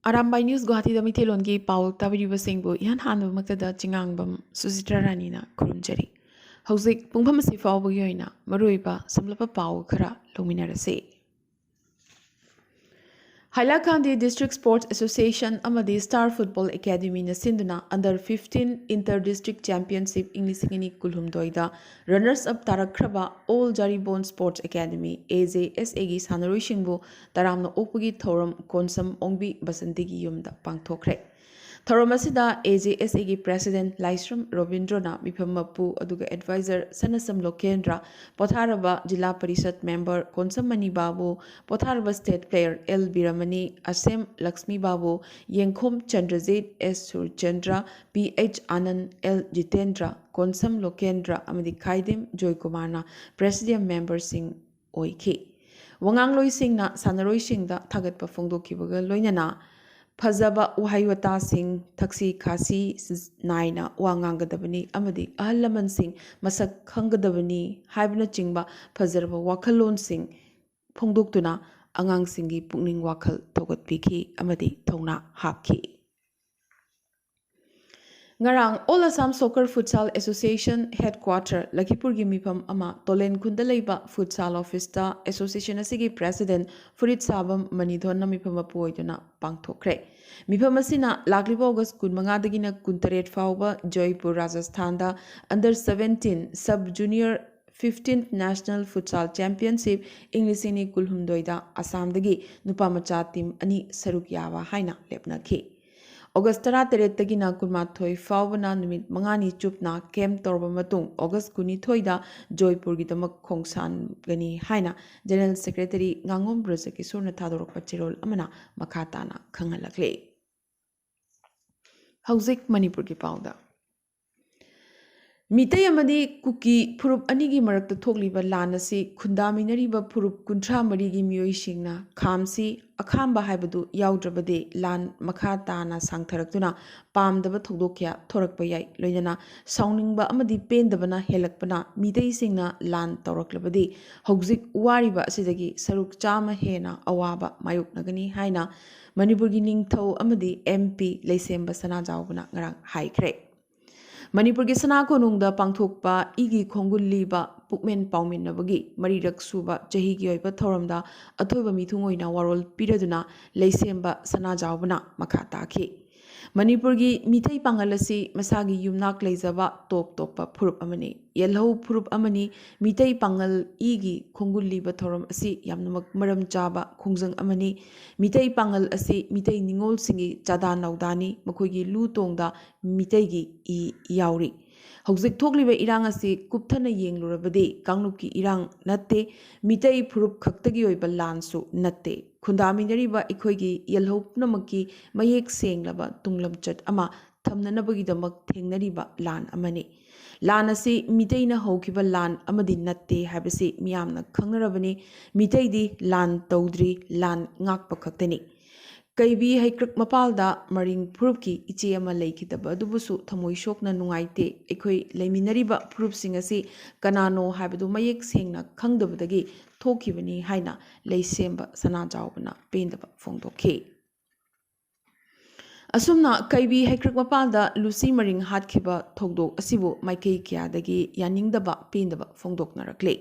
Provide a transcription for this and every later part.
Arambai News Guwahati da Mithelongi Paul Tabiriba Singbu Yan Hanu Maktada Chingangbam Susitra Ranina Kurumjari. Hauzik Pungpamasi Faubu Yoina Maruiba Samlapa Pau Kara Luminarase. Hailakandi District Sports Association Amadi Star Football Academy na Sinduna under 15 Inter-District Championship Inglisingini Kulhumdoida runners up Tarakraba All Jaribon Sports Academy AJSA gi Sanaroi Shingbu Taramna Opagi Thorum Konsam Ongbi Basantigi Yumda Pangthokre. Thoramasida AJSA gi President Laisram Robindrana Mipamapu Aduga Advisor Sanasam Lokendra Potharaba Jilla Parishat Member Konsamani Babu Potharaba State Player L Biramani Asem Lakshmi Babu Yenkhom Chandrajit S Surchandra PH Anand L Jitendra Konsam Lokendra Amadi Kaidim Joy Kumarna Presidium Member Singh Oiki Wangangloi Singna Sanaroi Singda Thagatpa Phongdokibaga Loinana Fazaba Wahayuata Singh Taksi Kasi Naina Wangangadabani Amadi Ahalaman Singh Masak Kangadabani Haibna Chingba Fazaraba Wakalon Singh Phongdoktuna Angang Singhi Pukning Wakal Togat Piki Amadi Tona Hapki. Ngarang All Assam Soccer Futsal Association Headquarter Lakipur gi mifam ama Tolen Khunda leiba Futsal Office ta Association asigi President Furit Sabam Manidhon na mifam apoiduna pangthokre. Mifam asina lakliba August 15 dagina 18 fauba Jaipur Rajasthan da Under 17 Sub Junior 15th National Futsal Championship Inglisini Kulhumdoida Assam dagi Nupamacha team ani saruk yawa haina lepnakhi. August 13 Kunmathoi Faubana Numit Mangani Chupna Kem Torba August Kunithoida Joypur Gitamak Kongsan Gani Haina General Secretary Ngangom Brosaki Surna Tadorok Pachirol Amana Makatana Kangalakle. Hauzik Manipur ki Pauda. Mitay amadi kuki purup anigi marakta thokliba lanasi khundaminariba purup kuntra marigi miyoi singna khamsi akhamba haibadu yaudravade lan makha tana sangtharaktuna pamdaba thokdokya thorakpa yai loinana sauningba amadi pendabana helakpana mitay singna lan tawraklabadi hauzik wariba asidagi saruk chama hena awaba mayoknagani haina manipurgi ningthau amadi MP leisemba sanajawbana ngarang haikre. Manipur ki sana konungda pangthokpa igi khongulliba pukmen pauminnabagi marirak suba chahi gi oiba thoramda athoiba mithung oina warol piraduna leisemba sana jawbana makha takhi. Manipur gi mithai pangalasi masagi yumnak leizaba top topa phurup amani yelhau phurup amani mithai pangal igi khongulliba thoram asi yamnamak maram chaba khongjang amani mithai pangal asi mithai ningol singi chada naudani makhoigi lu tongda mithai gi I yauri hauzik thokliba irang asi kupthana yenglurabadi kanglupki irang natte mitai phurup khaktagi oiba lansu natte khundaminariba ikhoigi yelhau punamaki mayek senglaba tunglamchat ama thamnanabagi thengnariba lan amani lan asi mitaina haukiba lan amadi natte habasi miyamna khangnarabani mitaidi lan tawdri lan ngakpa khaktani Kaibi Haikrak Mapalda Maring Purupki Ichi ama leikitaba adubusu thamoi shokna nungaite ekhoi leiminariba purup singasi kanano habadu mayek sengna khangdabadagi thokibani haina leisemba sana jawbana pendaba phongdokhe Asumna Kaibi Haikrak Mapalda Lucy Maring hatkhiba thogdok asibu maikei kyadagi yaningdaba pendaba phongdoknarakle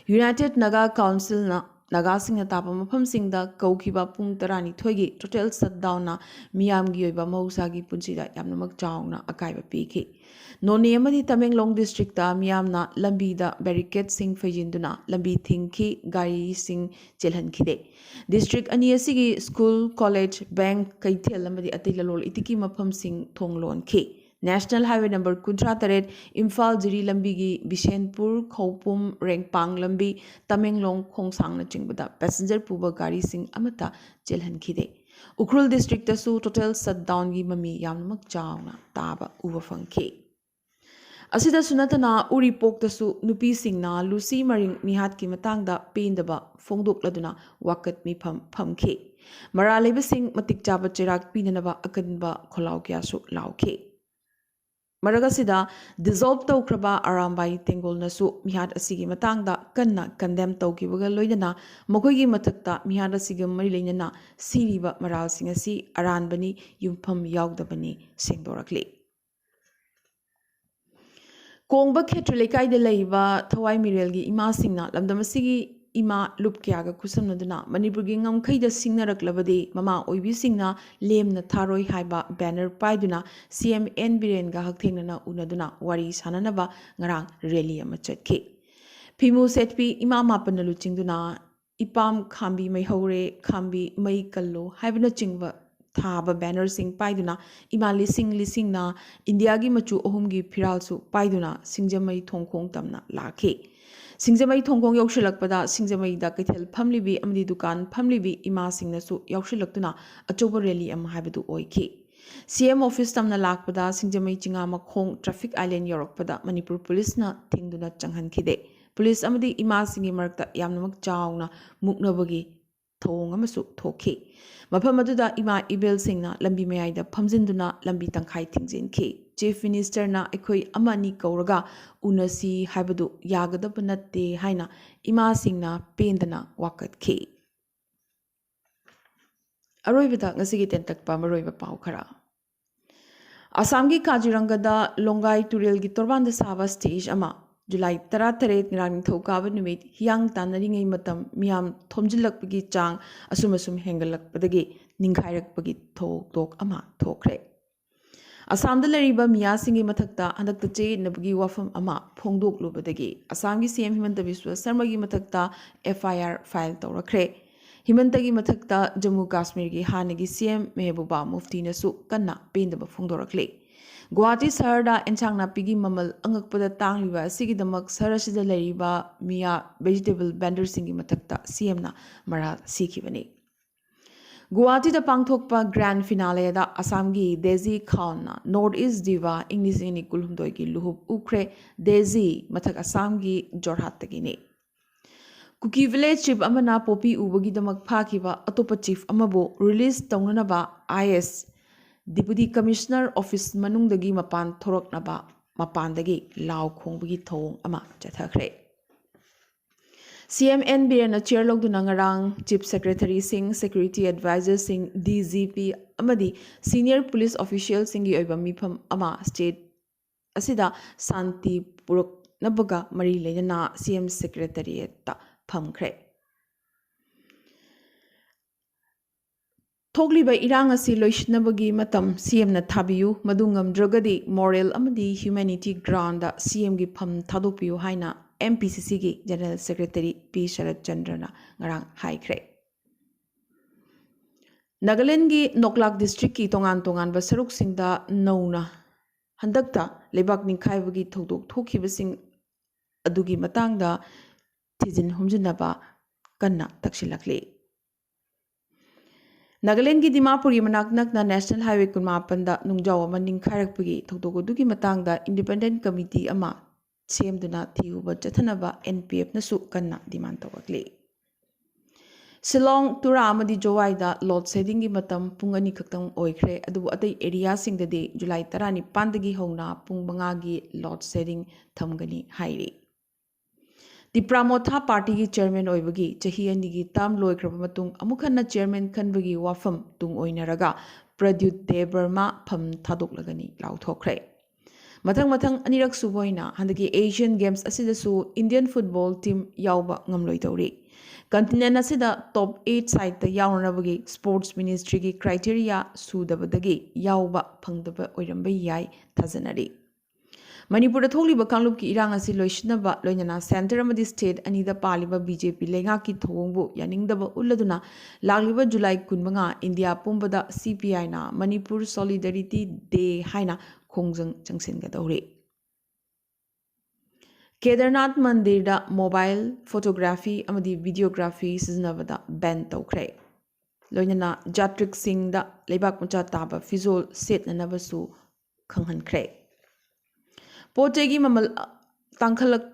United Naga Council na Nagasing tapa mafamsingda kaukiba pung tarani thoigi total shutdown na miyamgi oiba mahusagi punsida yamnamak chawna akaiba piki None amadi Tamenglong district ta miyamna lambi da barricade sing fajinduna lambi thingki gari sing chelhankhide district ani asigi school college bank kaithel amadi atilalol itiki mafamsing thonglon ki National Highway number 38 Imphal Jiri Lambigi Bishenpur Khopum Rengpang Lambi Tamenglong Khongsangna Chingbada passenger puba gari sing amata chelhankhide Ukhrul district tasu total shutdown gi mami yamnamak chawna taba uba phangkhi Asida sunatana Uripok tasu nupi singna Lucy Maring mihat ki matangda pendaba phongdokladuna wakat mi phamkhi Maraleba sing matik chaba chirak pinanaba akanba kholau kya su laukhi Maragasida dissolve taukraba Arambai Tengolnasu mihad asigi matangda kanna condemn taukibaga loidana mokoigi matakta mihad asigi marilainana siriba maral singasi aranbani yumpham yaudabani sengdorakli. Kongba khetru lekai de leiba thawai mirelgi ima singna lamdamasigi ima lupkyaga kusamnaduna manipurgi ngamkhaida singnaraklabadi mama oibi singna lemna tharoi haiba banner paiduna CMN Birenga hakthengnana unaduna wari sananaba ngarang rally ama chatki phimu setpi ima mapana luchingduna ipam khambi mai hore khambi mai kallo haibna chingba thaba banner sing paiduna ima lising na India gi machu ohumgi phiralsu paiduna singjamai thongkhong tamna lakhe Singjamai thongkong yaushilakpada Singjamai da kaithel phamlibi amdi dukan phamlibi ima singnasu yaushilaktuna achoba rally am haibadu oikhi CM office tamna lakpada Singjamai chinga makhong traffic island yorakpada Manipur police na thingduna changhankhide police amdi ima singi marakta yamnamak chawna muknabagi thong amasu thokhi mafam aduda ima ibel singna lambi mayai da phamjinduna lambi tangkhai thingjenki Chief Minister na ekhoi amani kauraga unasi haibadu yagadaba natte haina ima singna pendana wakatki aroibada ngasigi tentakpa maroiba pau khara Asam gi Kaziranga Longai Turel gi Torbanda Sava stage ama July 13 ngrang thokaba numit hiyang tanaringai matam miam thomjilakpagi chang asumasum hengalakpadagi ningkhairakpagi tok ama thokre Assam lariba miyasingi mathakta handakta che nabagi wafam ama phongdok lubadagi Assam gi CM Himanta Biswa Sarma gi mathakta FIR file tawrakre Himanta gi mathakta Jammu Kashmir gi hanagi CM Mehbuba Mufti nasu kanna pendaba phongdorakle Guwahati Sahara enchang napigi mamal angakpada tangliba sigidamak sarasida lariba miya vegetable vendor singi mathakta CM na mara sikhibani Guwahati da pangthokpa grand finale da Assam gi Desi Khan na North East Diva English ni kulhumdoi gi luhub ukre Desi mathak Assam gi Jorhat tagi ne Kuki village chief amana popi ubagi damak phakiba atopa chief amabo release tawnanaba IS Deputy Commissioner Office manungdagi mapan thoraknaba mapandagi law khongbagi thong ama chathakre CMN Birena chair logduna ngarang Chief Secretary Singh Security Advisor Singh DGP amadi senior police official singi oiba mifam ama state asida santi purok nabaga mari leina CM Secretariat ta phamkhre Thogliba irang asi loishnabagi matam CM na thabiyu madungam dragadi moral amadi humanity ground da CM gi pham thadokpiyu haina MPCC gi General Secretary P. Sharad Chandrana ngarang haikhre. Nagaland gi Noklak District ki tongan ba saruk singda nauna handakta lebak ningkhaibagi thodok thokhibasing adugi matangda thijin humjinaba kanna takshilakle. Nagaland gi Dimapur gi manak nakna National Highway kunmapanda nungjaw ama ningkhairakpagi thodok adugi matangda Independent Committee ama Semduna Thiuba Jathanaba NPF Nasu Kanna demand tawakli. Silong Tura Amadi Jowaida Lord Setting Matam Pungani Kaktam Oikre Adu Atay area sing the day July Tarani Pandagi Hona Pungbangagi Lord Setting Thamgani Hairi. The Pramotha Party Chairman Oibagi Chahianigi Tam Loikramatung Amukana Chairman Kanbagi Wafam Tung Oinaraga Pradyut Deberma Pam Tadok Lagani Lauthokre. Mathang anirak suboina handaki Asian Games asidasu Indian football team yauba ngamloi tawri continent asida top 8 side ta yaunabagi sports ministry gi criteria sudabadagi yauba phangdaba oiramba yai thajanari Manipur tholiba kanglup ki irang asi loishnaba loinana center amadi state anida paliba BJP lenga ki thongbu yaningdaba ulladuna lagliba July 15 India pumbada CPI na Manipur Solidarity Day haina Kongjang Changsin Gadori. Kedarnath Mandir da mobile photography amadi videography siznavada ban tawkre. Loinana Jatrik Singh da lebak macha taba fizol set nanabasu khanghankre. Potegi mamal tangkhalak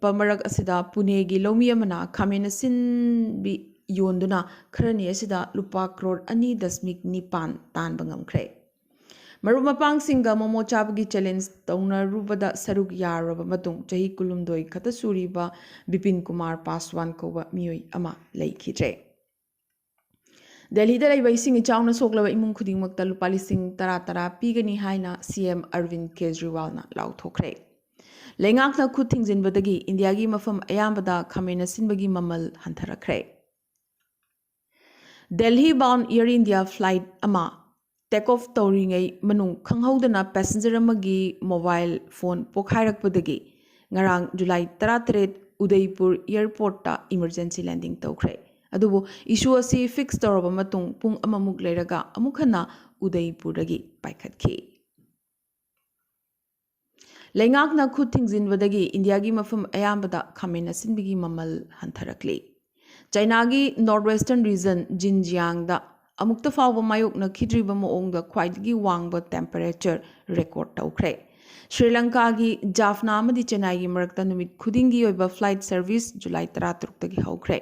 pamarak asida Pune gi lomi amana kamenasin bi yonduna kharani asida lupa crore 2.9 tan bangamkre. ꯃꯔꯨꯞ ꯃꯄꯥꯡꯁꯤꯡꯒ ꯃꯣꯃꯣ ꯆꯥꯕꯒꯤ challenge ꯇꯧꯅꯔꯨꯕꯗ ꯁꯔꯨꯛ ꯌꯥꯔꯕ ꯃꯇꯨꯡ ꯆꯍꯤ 12 ꯈꯛꯇ ꯁꯨꯔꯤꯕ ꯕꯤꯄꯤꯟ ꯀꯨꯃꯥꯔ ꯄꯥꯁꯋꯥꯟ ꯀꯧꯕ ꯃꯤꯑꯣꯏ ꯑꯃ ꯂꯩꯈꯤꯗ꯭ꯔꯦ꯫ ꯗꯦꯜꯍꯤꯗ ꯂꯩꯕ ꯏꯁꯤꯡ ꯏꯆꯥꯎꯅ ꯁꯣꯛꯂꯕ ꯏꯃꯨꯡ ꯈꯨꯗꯤꯡꯃꯛꯇ ꯂꯨꯄꯥ ꯂꯤꯁꯤꯡ 10,000 ꯄꯤꯒꯅꯤ ꯍꯥꯏꯅ ꯁꯤꯑꯦꯝ ꯑꯔꯕꯤꯟꯗ ꯀꯦꯖꯔꯤꯋꯥꯜꯅ ꯂꯥꯎꯊꯣꯛꯈ꯭ꯔꯦ꯫ ꯂꯩꯉꯥꯛꯅ ꯈꯨꯠ ꯊꯤꯡꯖꯤꯟꯕꯗꯒꯤ ꯏꯟꯗꯤꯌꯥꯒꯤ ꯃꯐꯝ ꯑꯌꯥꯝꯕꯗ ꯈꯥꯃꯦꯟ ꯑꯁꯤꯟꯕꯒꯤ ꯃꯃꯜ ꯍꯟꯊꯔꯛꯈ꯭ꯔꯦ꯫ Delhi bound Air India flight ꯑꯃ ꯇꯦꯛ ꯑꯣꯐ ꯇꯧꯔꯤꯉꯩ ꯃꯅꯨꯡ ꯈꯪꯍꯧꯗꯅ ꯄꯦꯁꯦꯟꯖꯔ ꯑꯃꯒꯤ ꯃꯣꯕꯥꯏꯜ ꯐꯣꯟ ꯄꯣꯈꯥꯏꯔꯛꯄꯗꯒꯤ ꯉꯔꯥꯡ ꯖꯨꯂꯥꯏ 18 ꯎꯗꯩꯄꯨꯔ ꯏꯌꯔꯄꯣꯔꯠꯇ ꯏꯃꯔꯖꯦꯟꯁꯤ ꯂꯦꯟꯗꯤꯡ ꯇꯧꯈ꯭ꯔꯦ꯫ ꯑꯗꯨꯕꯨ ꯏꯁꯨ ꯑꯁꯤ ꯐꯤꯛꯁ ꯇꯧꯔꯕ ꯃꯇꯨꯡ ꯄꯨꯡ ꯑꯃꯃꯨꯛ ꯂꯩꯔꯒ ꯑꯃꯨꯛ ꯍꯟꯅ ꯎꯗꯩꯄꯨꯔꯗꯒꯤ ꯄꯥꯏꯈꯠꯈꯤ꯫ ꯂꯩꯉꯥꯛꯅ ꯈꯨꯠ ꯊꯤꯡꯖꯤꯟꯕꯗꯒꯤ ꯏꯟꯗꯤꯌꯥꯒꯤ ꯃꯐꯝ ꯑꯌꯥꯝꯕꯗ ꯈꯥꯃꯦꯟ ꯑꯁꯤꯟꯕꯒꯤ ꯃꯃꯜ ꯍꯟꯊꯔꯛꯂꯤ꯫ ꯆꯥꯏꯅꯥꯒꯤ ꯅꯣꯔꯊ ꯋꯦꯁꯇꯔꯟ ꯔꯤꯖꯟ ꯖꯤꯟꯖꯤꯌꯥꯡꯗ ꯑꯃꯨꯛꯇ ꯐꯥꯎꯕ ꯃꯥꯌꯣꯛꯅꯈꯤꯗ꯭ꯔꯤꯕ ꯃꯑꯣꯡꯗ ꯈ꯭ꯋꯥꯏꯗꯒꯤ ꯋꯥꯡꯕ ꯇꯦꯝꯄꯦꯔꯦꯆꯔ ꯔꯦꯀꯣꯔꯗ ꯇꯧꯈ꯭ꯔꯦ꯫ ශ්ꯔꯤꯂꯪꯀꯥꯒꯤ ꯖꯥꯐꯅꯥ ꯑꯃꯗꯤ ꯆꯦꯟꯅꯥꯏꯒꯤ ꯃꯔꯛꯇ ꯅꯨꯃꯤꯠ ꯈꯨꯗꯤꯡꯒꯤ ꯑꯣꯏꯕ ꯐ꯭ꯂꯥꯏꯠ ꯁꯔꯚꯤꯁ ꯖꯨꯂꯥꯏ 13ꯗꯒꯤ ꯍꯧꯈ꯭ꯔꯦ꯫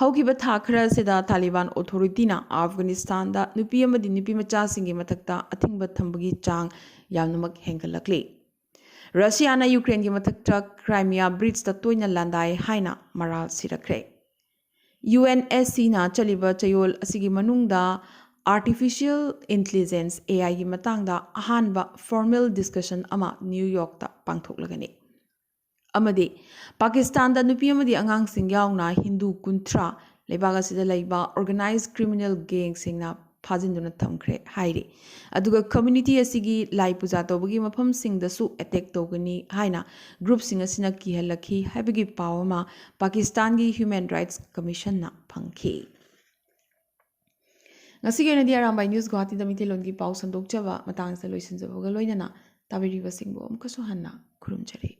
ꯍꯧꯈꯤꯕ ꯊꯥ ꯈꯔꯁꯤꯗ ꯇꯥꯂꯤꯕꯥꯟ ꯑꯣꯊꯣꯔꯤꯇꯤꯅ ꯑꯐꯒꯥꯅꯤꯁꯇꯥꯟꯗ ꯅꯨꯄꯤ ꯑꯃꯗꯤ ꯅꯨꯄꯤꯃꯆꯥꯁꯤꯡꯒꯤ ꯃꯊꯛꯇ ꯑꯊꯤꯡꯕ ꯊꯝꯕꯒꯤ ꯆꯥꯡ ꯌꯥꯝꯅꯃꯛ ꯍꯦꯟꯒꯠꯂꯛꯂꯤ꯫ ꯔꯁꯤꯌꯥꯅ ꯌꯨꯀ꯭ꯔꯦꯟꯒꯤ ꯃꯊꯛꯇ ꯀ꯭ꯔꯥꯏꯃꯤꯌꯥ ꯕ꯭ꯔꯤꯖꯇ ꯇꯣꯏꯅ ꯂꯥꯟꯗꯥꯏ ꯍꯥꯏꯅ ꯃꯔꯥꯜ ꯁꯤꯔꯛꯈ꯭ꯔꯦ꯫ UNSCꯅ ꯆꯠꯂꯤꯕ ꯆꯌꯣꯜ ꯑꯁꯤꯒꯤ ꯃꯅꯨꯡꯗ ꯑꯥꯔꯇꯤꯐꯤꯁꯤꯌꯦꯜ ꯏꯟꯇꯦꯂꯤꯖꯦꯟꯁ (AIꯒꯤ ꯃꯇꯥꯡꯗ ꯑꯍꯥꯟꯕ ꯐꯣꯔꯃꯦꯜ ꯗꯤꯁꯀꯁꯟ ꯑꯃ ꯅ꯭ꯌꯨ ꯌꯣꯔꯛꯇ ꯄꯥꯡꯊꯣꯛꯂꯒꯅꯤ꯫ ꯑꯃꯗꯤ ꯄꯥꯀꯤꯁꯇꯥꯟꯗ ꯅꯨꯄꯤ ꯑꯃꯗꯤ ꯑꯉꯥꯡꯁꯤꯡ ꯌꯥꯎꯅ ꯍꯤꯟꯗꯨ 30 ꯂꯩꯕꯥꯛ ꯑꯁꯤꯗ ꯂꯩꯕ ꯑꯣꯔꯒꯅꯥꯏꯖ ꯀ꯭ꯔꯤꯃꯤꯅꯦꯜ ꯒꯦꯡꯁꯤꯡꯅ ꯐꯥꯖꯤꯟꯗꯨꯅ ꯊꯝꯈ꯭ꯔꯦ ꯍꯥꯏꯔꯤ꯫ ꯑꯗꯨꯒ ꯀꯝꯃ꯭ꯌꯨꯅꯤꯇꯤ ꯑꯁꯤꯒꯤ ꯂꯥꯏ ꯄꯨꯖꯥ ꯇꯧꯕꯒꯤ ꯃꯐꯝꯁꯤꯡꯗꯁꯨ ꯑꯦꯇꯦꯛ ꯇꯧꯒꯅꯤ ꯍꯥꯏꯅ ꯒ꯭ꯔꯨꯞꯁꯤꯡ ꯑꯁꯤꯅ ꯀꯤꯍꯜꯂꯛꯈꯤ ꯍꯥꯏꯕꯒꯤ ꯄꯥꯎ ꯑꯃ ꯄꯥꯀꯤꯁꯇꯥꯟꯒꯤ ꯍ꯭ꯌꯨꯃꯦꯟ ꯔꯥꯏꯠꯁ ꯀꯃꯤꯁꯟꯅ ꯐꯪꯈꯤ꯫ ꯉꯁꯤꯒꯤ ꯑꯣꯏꯅꯗꯤ ꯑꯔꯥꯝꯕꯥꯏ ꯅ꯭ꯌꯨꯁ ꯒꯨꯋꯥꯍꯥꯇꯤꯗ ꯃꯤꯇꯩꯂꯣꯟꯒꯤ ꯄꯥꯎ ꯁꯟꯗꯣꯛꯆꯕ ꯃꯇꯥꯡꯁꯤꯗ ꯂꯣꯏꯁꯤꯟꯖꯕꯒ ꯂꯣꯏꯅꯅ ꯇꯥꯕꯤꯔꯤꯕꯁꯤꯡꯕꯨ ꯑꯃꯨꯛꯀꯁꯨ ꯍꯟꯅ ꯈꯨꯔꯨꯝꯖꯔꯤ꯫